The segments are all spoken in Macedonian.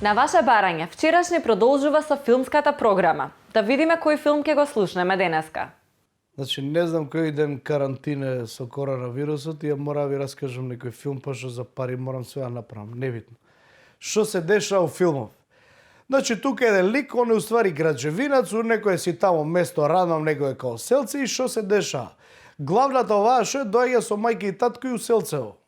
На ваше барање, вчерашни продолжува со филмската програма. Да видиме кој филм ќе го слушнеме денеска. Значи, не знам кој ден карантине со коронавирусот и ја мора да ви раскажам некој филм, пошто за пари морам све да направам, небитно. Што се деша во филмов? Значи, тука еден лик, он е уствари граđевинац, у некој си тамо место радам, некој као селце и што се деша? Главната оваа што доаѓа со мајка и татко и у селцево.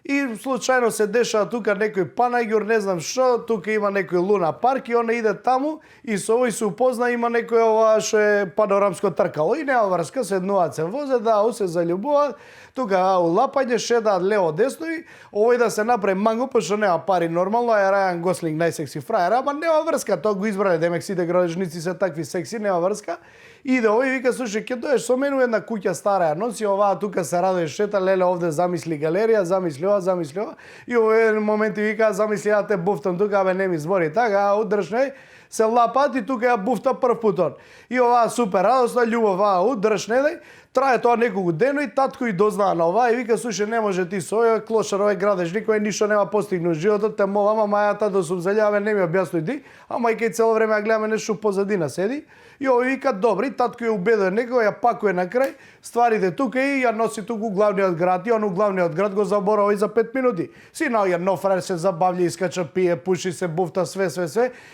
И случајно се деша тука некој панаѓур, не знам што, тука има некој луна парк и она иде таму и со овој се упозна, има некој ова што е панорамско тркало и нема врска, седнуваат се возе, се заљубуваат, тука улапање, шедаат лево десно и овој да се направи манго, пошто нема пари нормално, е Рајан Гослинг најсекси фрајер, ама нема врска, тоа го избрале, демек сите градежници се такви секси, нема врска. Иде овој и вика, слушај, ќе доеш со мене една куќа стара ја носи, оваа тука се радuje шета, леле овде замисли галерија, замисли ова, и овој еден момент и вика, замисли ја те буфтам тука, абе не ми збори така, удршне, се лапат и тука ја буфта прв путон. И оваа супер радосна љубов, удршне, трае тоа неколку дено и татко и дознаа на оваа и вика, слушај, не може ти со овој клошар, овој градеж, никој ништо нема постигнал животот, те молам, ама ја тато сум залјаве, не ми објаснуј ти, а мајка и цело време ја гледаме нешто позадина седи. И овој вика, добри, татко ја убедува некој, ја пакува на крај, стварите тука и ја носи туку главниот град. И он у главниот град го заборава и за 5 минути. Си наоѓа нов фраер, се забавља, искача, пие, пуши се, буфта, све.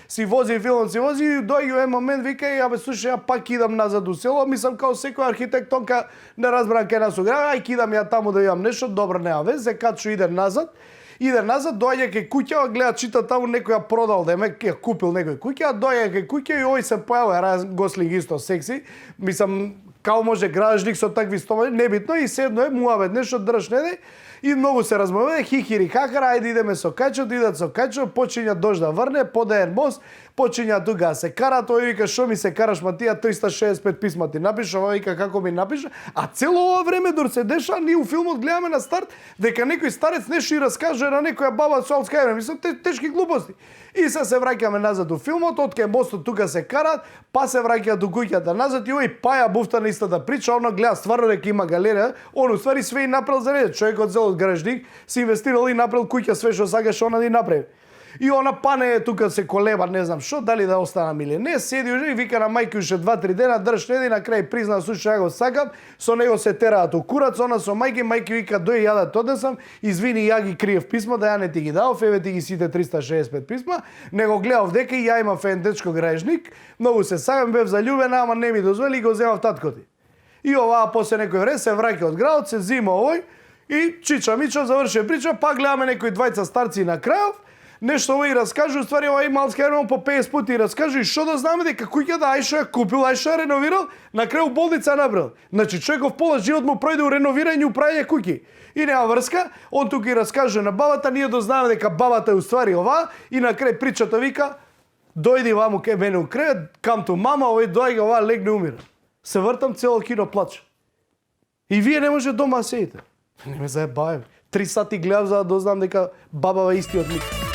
Си вози филм, си вози и дојде еден момент, вика, абе, слушај, ја пак идам назад у село, мислам као секој архитектонка, не разбрам кај нас у град, ај кидам ја таму да имам нешто, добро, нема везе, качу иде назад, доаѓа кај куќа, гледа, чита таму некој ја продал, демек ја купил некој куќа, доаѓа кај куќа и овој се појава, Рајан Гослинг исто секси, мислам, као може градежник со такви стомали, небитно, и седно е, муавет нешто држнеде, и многу се размоведе, хихири хахара, ајде идеме со качот, идат со качот, почиња дожд да врне, подеен мост, почиња тука се кара, тој вика, што ми се караш, ма тија 365 писма ти напиша, ова вика како ми напиша, а цело ова време дор се деша, ние у филмот гледаме на старт, дека некој старец нешто и раскаже на некоја баба со Алцхаймер, мислам, тешки глупости. И се враќаме назад у филмот, од кај мостот тука се карат, па се враќаат до куќата назад и овој Паја буфта на истата прича, оно гледа стварно дека има галерија, он уствари све и направил за ред. Човекот зел од гражник, се инвестирал и направил куќа све што сакаше она да и направи. И она пане тука се колеба, не знам што, дали да останам или не, седи уже и вика на мајка уште 2-3 дена, држ и на крај призна, слушај, ја го сакам, со него се тераат у курац, она со мајка вика, дој ја да однесам, извини, ја ги криев писма, да ја не ти ги дав, еве ти ги сите 365 писма, него гледав дека и ја имав еден дечко граежник, многу се сакам, бев заљубена, ама не ми дозволи и го земав таткото ти. И оваа после некој време се враќа од градот, се зима овој и чича мича заврши прича, па гледаме некои двајца старци на крајов. Нешто овој раскажу, ствари овој Алцхаймер по 50 пати раскажу и што да знаме дека куќата ај што ја купил, ај што ја реновирал, на крај у болница направил. Значи човеков пола живот му пројде у реновирање у прајање куќи. И нема врска, он тука и раскаже на бабата, ние дознаваме дека бабата е уствари ова и на крај причата вика, дојди ваму кај мене у кревет, come to мама, овој доаѓа ова легне умира. Се вртам, цело кино плаче. И вие не може дома седите. Не ме заебаваме. 3 сати гледав за да дознам дека бабава е истиот лик.